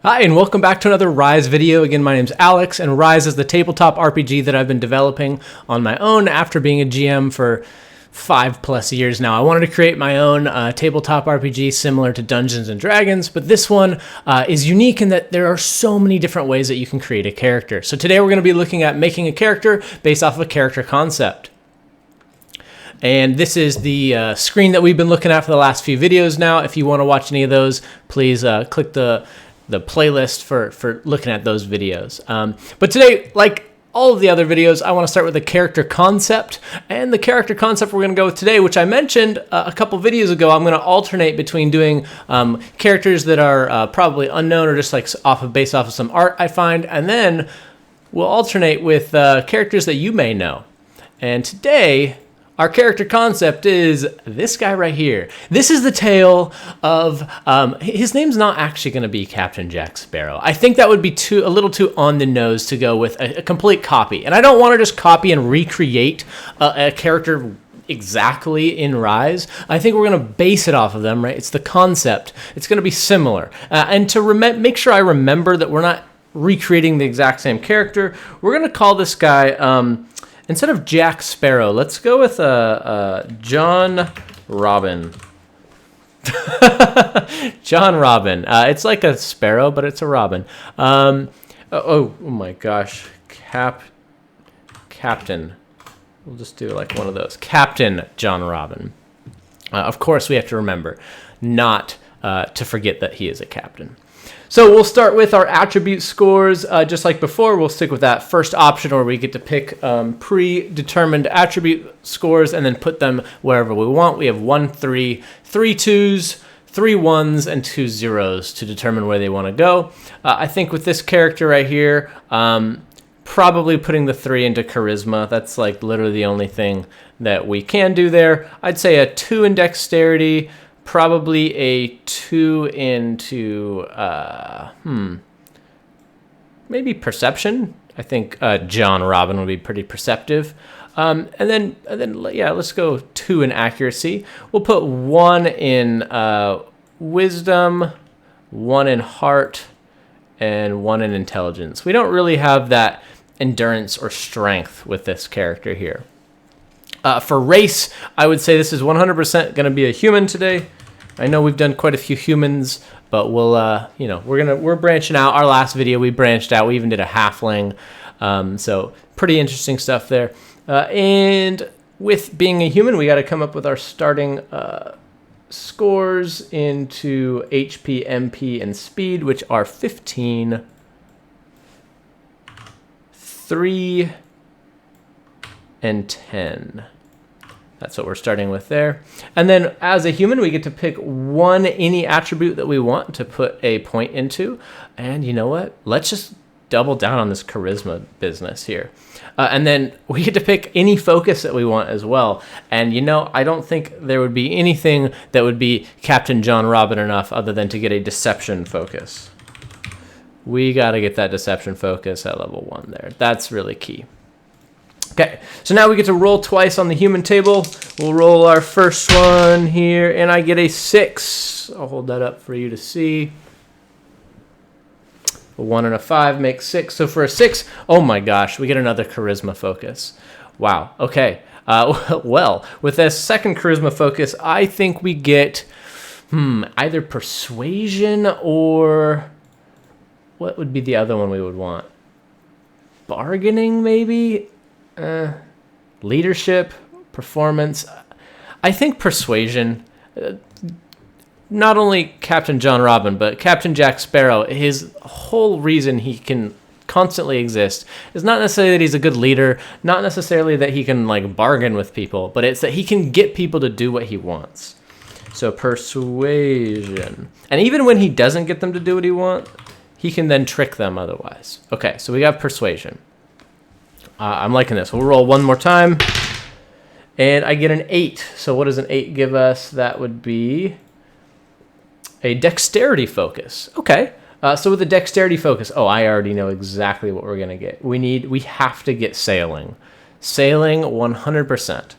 Hi, and welcome back to another Rise video. Again, my name's Alex, and Rise is the tabletop RPG that I've been developing on my own after being a GM for 5+ years now. I wanted to create my own tabletop RPG similar to Dungeons & Dragons, but this one is unique in that there are so many different ways that you can create a character. So today we're going to be looking at making a character based off of a character concept. And this is the screen that we've been looking at for the last few videos now. If you want to watch any of those, please click the playlist for looking at those videos. But today, like all of the other videos, I want to start with the character concept. And the character concept we're going to go with today, which I mentioned a couple videos ago, I'm going to alternate between doing characters that are probably unknown or just like based off of some art I find, and then we'll alternate with characters that you may know. And today, our character concept is this guy right here. This is the tale of, his name's not actually going to be Captain Jack Sparrow. I think that would be a little too on the nose to go with a complete copy. And I don't want to just copy and recreate a character exactly in Rise. I think we're going to base it off of them, right? It's the concept. It's going to be similar. And to make sure I remember that we're not recreating the exact same character, we're going to call this guy... instead of Jack Sparrow, let's go with John Robin. John Robin. It's like a sparrow, but it's a robin. Oh my gosh. Captain. We'll just do like one of those. Captain John Robin. Of course, we have to remember not to forget that he is a captain. So we'll start with our attribute scores. Just like before, we'll stick with that first option where we get to pick predetermined attribute scores and then put them wherever we want. We have 1, 3, 3 2s, 3 1s, and 2 0s to determine where they want to go. I think with this character right here, probably putting the 3 into charisma. That's like literally the only thing that we can do there. I'd say a 2 in dexterity, probably a 2 into, maybe perception. I think John Robin would be pretty perceptive. And then, yeah, let's go 2 in accuracy. We'll put 1 in wisdom, 1 in heart, and 1 in intelligence. We don't really have that endurance or strength with this character here. For race, I would say this is 100% going to be a human today. I know we've done quite a few humans, but we'll, we're branching out. Our last video, we branched out. We even did a halfling. So pretty interesting stuff there. And with being a human, we got to come up with our starting scores into HP, MP, and speed, which are 15, 3, and 10. That's what we're starting with there. And then as a human, we get to pick any attribute that we want to put a point into. And you know what? Let's just double down on this charisma business here. And then we get to pick any focus that we want as well. And I don't think there would be anything that would be Captain John Robin enough other than to get a deception focus. We got to get that deception focus at level 1 there. That's really key. Okay, so now we get to roll twice on the human table. We'll roll our first one here, and I get a 6. I'll hold that up for you to see. A 1 and a 5 makes 6. So for a 6, oh my gosh, we get another charisma focus. Wow, okay. Well, with this second charisma focus, I think we get either persuasion or... what would be the other one we would want? Bargaining, maybe? Leadership, performance. I think persuasion. Not only Captain John Robin, but Captain Jack Sparrow, his whole reason he can constantly exist is not necessarily that he's a good leader, not necessarily that he can like bargain with people, but it's that he can get people to do what he wants. So persuasion. And even when he doesn't get them to do what he wants, he can then trick them otherwise. Okay, so we got persuasion. I'm liking this. We'll roll one more time. And I get an 8. So what does an 8 give us? That would be a dexterity focus. Okay. So with the dexterity focus, I already know exactly what we're going to get. We have to get sailing. Sailing 100%.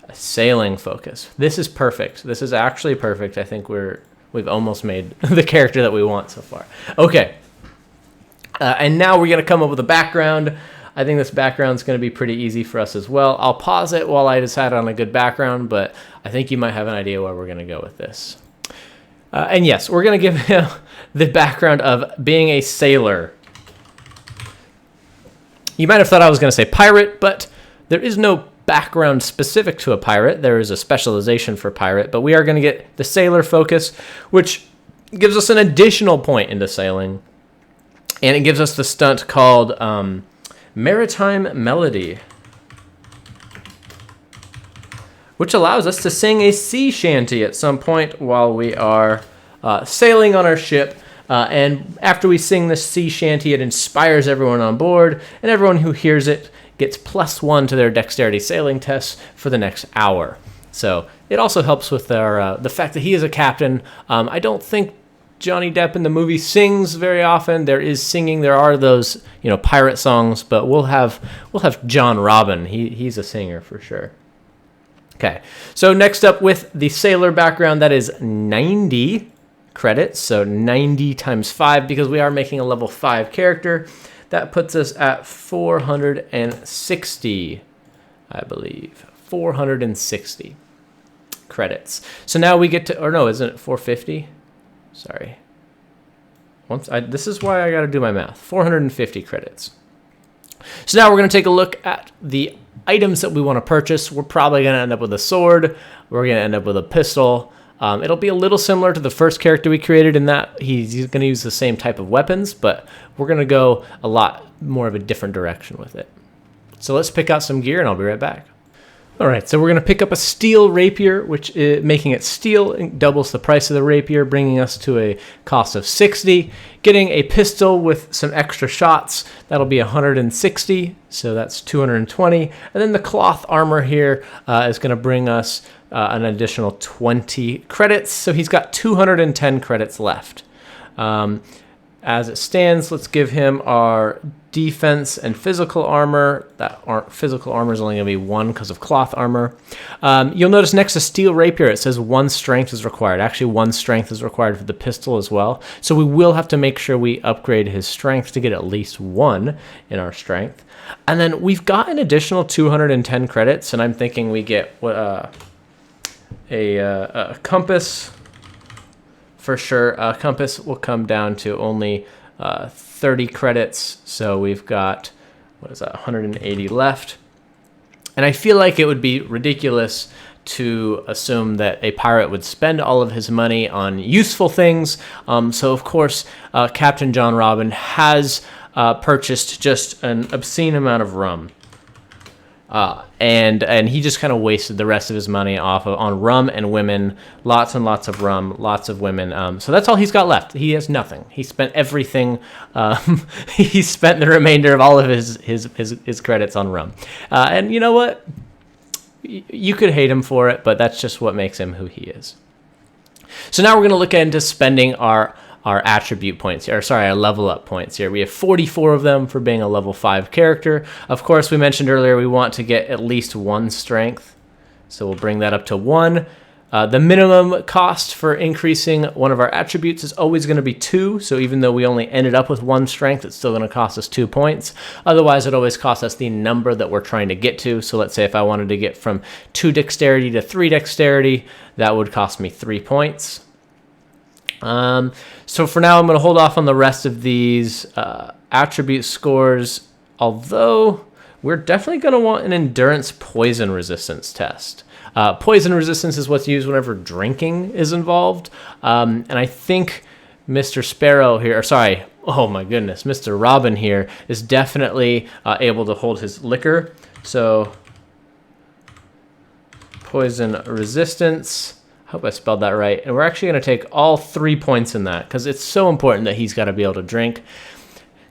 A sailing focus. This is perfect. This is actually perfect. I think we're we've almost made the character that we want so far. Okay. And now we're going to come up with a background. I think this background is going to be pretty easy for us as well. I'll pause it while I decide on a good background, but I think you might have an idea where we're going to go with this. And yes, we're going to give him the background of being a sailor. You might have thought I was going to say pirate, but there is no background specific to a pirate. There is a specialization for pirate, but we are going to get the sailor focus, which gives us an additional point into sailing. And it gives us the stunt called Maritime Melody, which allows us to sing a sea shanty at some point while we are sailing on our ship. And after we sing this sea shanty, it inspires everyone on board, and everyone who hears it gets +1 to their dexterity sailing tests for the next hour. So it also helps with our, the fact that he is a captain. I don't think Johnny Depp in the movie sings very often. There is singing. There are those, pirate songs, but we'll have John Robin. He's a singer for sure. Okay, so next up with the sailor background, that is 90 credits, so 90 times 5, because we are making a level 5 character. That puts us at 460, I believe. 460 credits. So now we get to, or no, isn't it 450? Sorry. This is why I got to do my math. 450 credits. So now we're going to take a look at the items that we want to purchase. We're probably going to end up with a sword. We're going to end up with a pistol. It'll be a little similar to the first character we created in that he's going to use the same type of weapons, but we're going to go a lot more of a different direction with it. So let's pick out some gear and I'll be right back. All right, so we're going to pick up a steel rapier, which making it steel doubles the price of the rapier, bringing us to a cost of 60. Getting a pistol with some extra shots, that'll be 160, so that's 220. And then the cloth armor here is going to bring us an additional 20 credits, so he's got 210 credits left. As it stands, let's give him our defense and physical armor. Physical armor is only going to be 1 because of cloth armor. You'll notice next to steel rapier, it says 1 strength is required. Actually, 1 strength is required for the pistol as well. So we will have to make sure we upgrade his strength to get at least 1 in our strength. And then we've got an additional 210 credits, and I'm thinking we get a compass. For sure, compass will come down to only 30 credits, so we've got, 180 left. And I feel like it would be ridiculous to assume that a pirate would spend all of his money on useful things. So, of course, Captain John Robin has purchased just an obscene amount of rum. And he just kind of wasted the rest of his money on rum and women. Lots and lots of rum, lots of women. So that's all he's got left. He has nothing. He spent everything. He spent the remainder of all of his credits on rum. And you know what? You could hate him for it, but that's just what makes him who he is. So now we're going to look into spending our attribute points here, our level up points here. We have 44 of them for being a level 5 character. Of course, we mentioned earlier we want to get at least 1 strength, so we'll bring that up to 1. The minimum cost for increasing one of our attributes is always going to be 2, so even though we only ended up with 1 strength, it's still going to cost us 2 points. Otherwise, it always costs us the number that we're trying to get to. So let's say if I wanted to get from 2 dexterity to 3 dexterity, that would cost me 3 points. So for now, I'm going to hold off on the rest of these attribute scores, although we're definitely going to want an endurance poison resistance test. Poison resistance is what's used whenever drinking is involved. And I think Mr. Sparrow here, Mr. Robin here is definitely able to hold his liquor. So poison resistance. Hope I spelled that right. And we're actually going to take all 3 points in that because it's so important that he's got to be able to drink.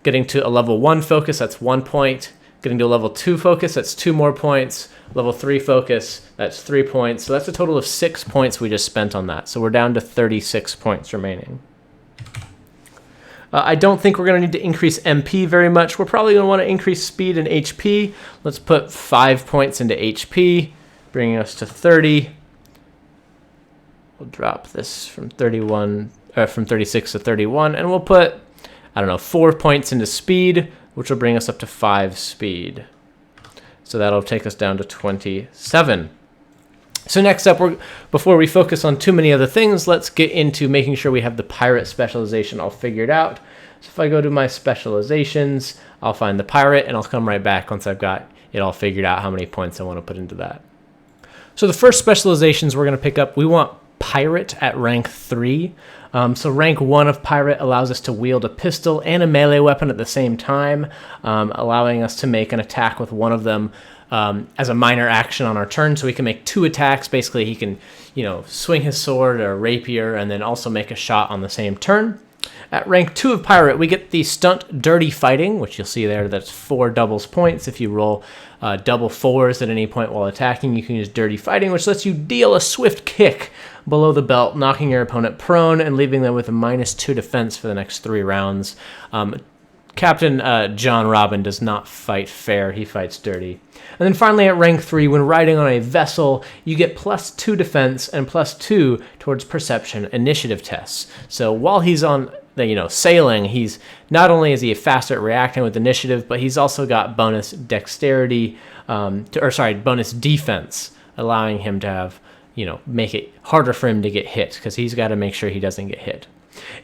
Getting to a level 1 focus, that's 1 point. Getting to a level 2 focus, that's 2 more points. Level 3 focus, that's 3 points. So that's a total of 6 points we just spent on that. So we're down to 36 points remaining. I don't think we're going to need to increase MP very much. We're probably going to want to increase speed and HP. Let's put 5 points into HP, bringing us to 30. we'll drop this from 36 to 31, and we'll put, I don't know, 4 points into speed, which will bring us up to 5 speed. So that'll take us down to 27. So next up, before we focus on too many other things, let's get into making sure we have the pirate specialization all figured out. So if I go to my specializations, I'll find the pirate, and I'll come right back once I've got it all figured out how many points I want to put into that. So the first specializations we're going to pick up, we want pirate at rank 3. So rank 1 of pirate allows us to wield a pistol and a melee weapon at the same time, allowing us to make an attack with one of them as a minor action on our turn. So we can make 2 attacks. Basically, he can, swing his sword or rapier and then also make a shot on the same turn. At rank 2 of pirate, we get the stunt dirty fighting, which you'll see there. That's 4 doubles points. If you roll double 4s at any point while attacking, you can use dirty fighting, which lets you deal a swift kick below the belt, knocking your opponent prone and leaving them with a -2 defense for the next 3 rounds. Captain John Robin does not fight fair. He fights dirty. And then finally at rank 3, when riding on a vessel, you get +2 defense and +2 towards perception initiative tests. So while he's on sailing, he's not only is he faster at reacting with initiative, but he's also got bonus dexterity, bonus defense, allowing him to have, make it harder for him to get hit, because he's got to make sure he doesn't get hit.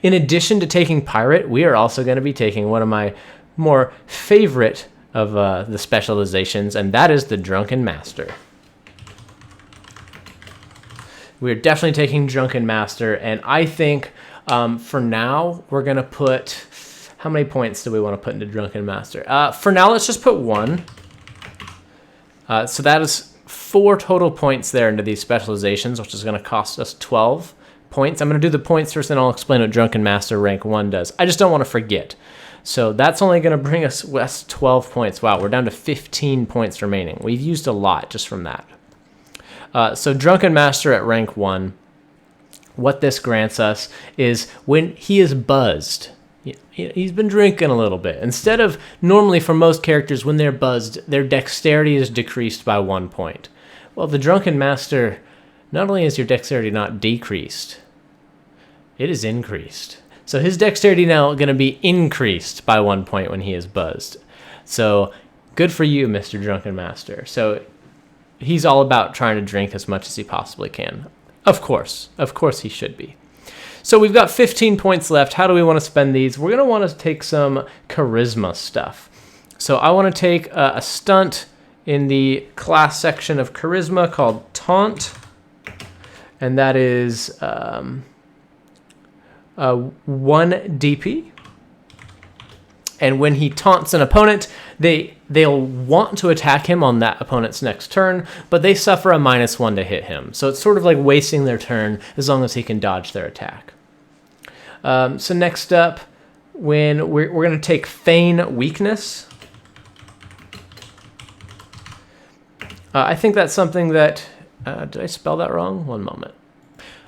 In addition to taking pirate, we are also going to be taking one of my more favorite of the specializations, and that is the Drunken Master. We're definitely taking Drunken Master, and I think for now we're going to put, how many points do we want to put into Drunken Master? For now, let's just put 1. So that is 4 total points there into these specializations, which is going to cost us 12 points. I'm going to do the points first, and I'll explain what Drunken Master rank 1 does. I just don't want to forget. So that's only going to bring us 12 points. Wow, we're down to 15 points remaining. We've used a lot just from that. So Drunken Master at rank 1, what this grants us is when he is buzzed, he's been drinking a little bit. Instead of normally for most characters, when they're buzzed, their dexterity is decreased by 1 point. Well, the Drunken Master, not only is your dexterity not decreased, it is increased. So his dexterity now going to be increased by 1 point when he is buzzed. So good for you, Mr. Drunken Master. So he's all about trying to drink as much as he possibly can. Of course he should be. So we've got 15 points left. How do we want to spend these? We're going to want to take some charisma stuff. So I want to take a stunt in the class section of charisma called Taunt. And that is 1 DP. And when he taunts an opponent, they'll want to attack him on that opponent's next turn, but they suffer a -1 to hit him. So it's sort of like wasting their turn as long as he can dodge their attack. So next up, when we're going to take Feign Weakness. I think that's something that... did I spell that wrong? One moment.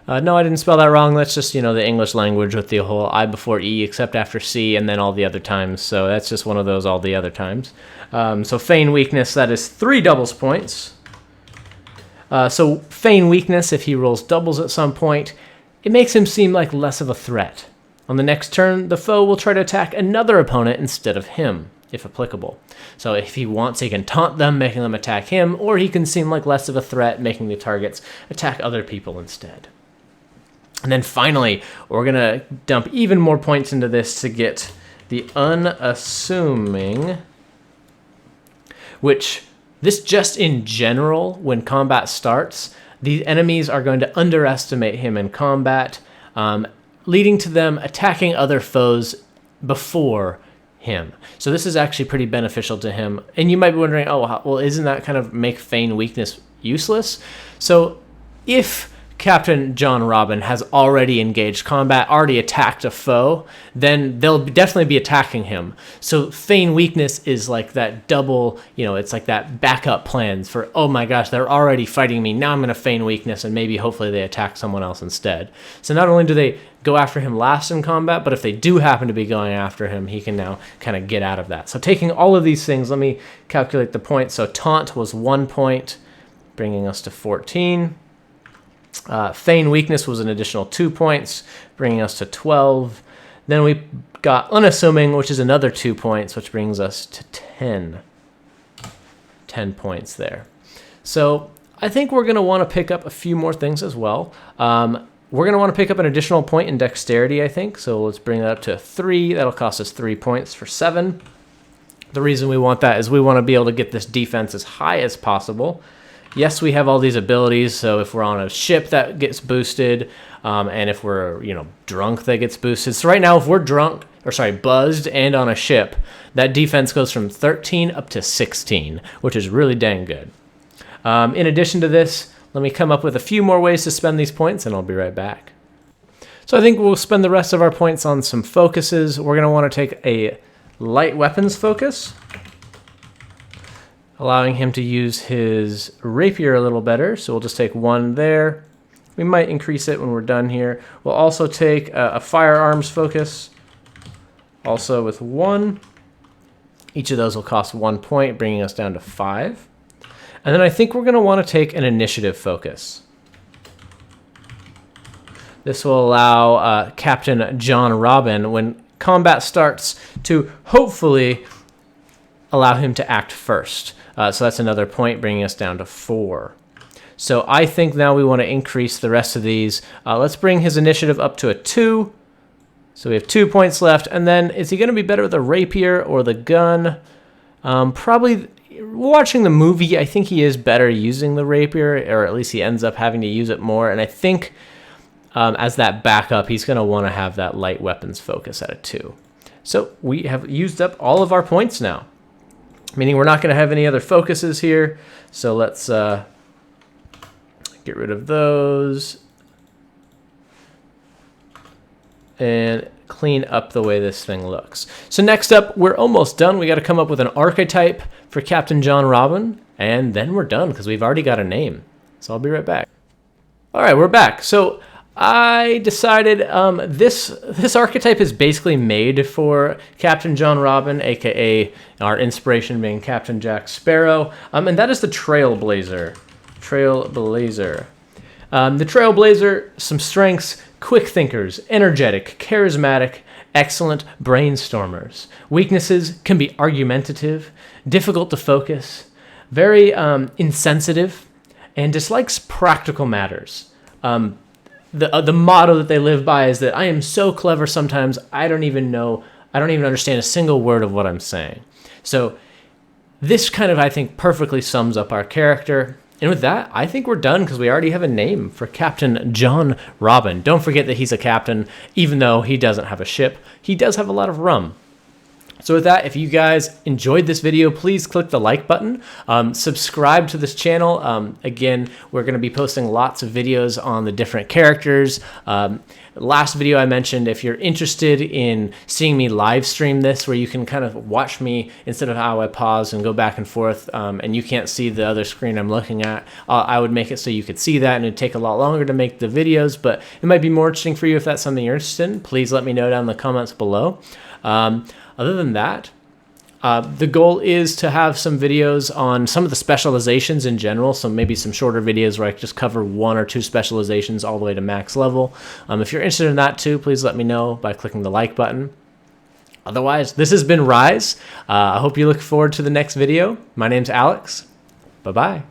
No, I didn't spell that wrong. That's just, the English language with the whole I before E except after C and then all the other times. So that's just one of those all the other times. So Feign Weakness, that is 3 doubles points. So Feign Weakness, if he rolls doubles at some point, it makes him seem like less of a threat. On the next turn, the foe will try to attack another opponent instead of him, if applicable. So if he wants, he can taunt them, making them attack him, or he can seem like less of a threat, making the targets attack other people instead. And then finally, we're going to dump even more points into this to get the Unassuming, which this just in general, when combat starts, the enemies are going to underestimate him in combat, leading to them attacking other foes before him. So this is actually pretty beneficial to him. And you might be wondering, well, isn't that kind of make Feign Weakness useless? So if Captain John Robin has already engaged combat, already attacked a foe, then they'll definitely be attacking him. So Feign Weakness is like that double, it's like that backup plans for, oh my gosh, they're already fighting me. Now I'm going to Feign Weakness and maybe hopefully they attack someone else instead. So not only do they go after him last in combat, but if they do happen to be going after him, he can now kind of get out of that. So taking all of these things, let me calculate the points. So Taunt was 1 point, bringing us to 14. Feign Weakness was an additional 2 points, bringing us to 12. Then we got Unassuming, which is another 2 points, which brings us to 10. 10 points there. So I think we're going to want to pick up a few more things as well. We're going to want to pick up an additional point in Dexterity, I think. So let's bring that up to 3. That'll cost us 3 points for 7. The reason we want that is we want to be able to get this defense as high as possible. Yes, we have all these abilities, so if we're on a ship, that gets boosted, and if we're, drunk, that gets boosted. So right now, if we're buzzed and on a ship, that defense goes from 13 up to 16, which is really dang good. In addition to this, let me come up with a few more ways to spend these points, and I'll be right back. So I think we'll spend the rest of our points on some focuses. We're going to want to take a light weapons focus, allowing him to use his rapier a little better. So we'll just take 1 there. We might increase it when we're done here. We'll also take a firearms focus, also with 1. Each of those will cost 1 point, bringing us down to 5. And then I think we're going to want to take an initiative focus. This will allow Captain John Robin, when combat starts, to hopefully allow him to act first. So that's another point, bringing us down to 4. So I think now we want to increase the rest of these. Let's bring his initiative up to a 2. So we have 2 points left. And then is he going to be better with a rapier or the gun? Probably watching the movie, I think he is better using the rapier, or at least he ends up having to use it more. And I think as that backup, he's going to want to have that light weapons focus at a 2. So we have used up all of our points now, meaning we're not going to have any other focuses here. So let's get rid of those and clean up the way this thing looks. So next up, we're almost done. We got to come up with an archetype for Captain John Robin, and then we're done because we've already got a name. So I'll be right back. All right, we're back. So I decided this archetype is basically made for Captain John Robin, aka our inspiration being Captain Jack Sparrow, and that is the Trailblazer. The Trailblazer, some strengths: quick thinkers, energetic, charismatic, excellent brainstormers. Weaknesses can be argumentative, difficult to focus, very insensitive, and dislikes practical matters. The motto that they live by is that I am so clever sometimes I don't even understand a single word of what I'm saying. So this kind of, I think, perfectly sums up our character. And with that, I think we're done because we already have a name for Captain John Robin. Don't forget that he's a captain, even though he doesn't have a ship. He does have a lot of rum. So with that, if you guys enjoyed this video, please click the like button. Subscribe to this channel. Again, we're going to be posting lots of videos on the different characters. Last video I mentioned, if you're interested in seeing me live stream this, where you can kind of watch me instead of how I pause and go back and forth, and you can't see the other screen I'm looking at, I would make it so you could see that, and it'd take a lot longer to make the videos, but it might be more interesting for you if that's something you're interested in. Please let me know down in the comments below. Other than that, the goal is to have some videos on some of the specializations in general, so maybe some shorter videos where I just cover 1 or 2 specializations all the way to max level. If you're interested in that too, please let me know by clicking the like button. Otherwise, this has been Rise. I hope you look forward to the next video. My name's Alex. Bye-bye.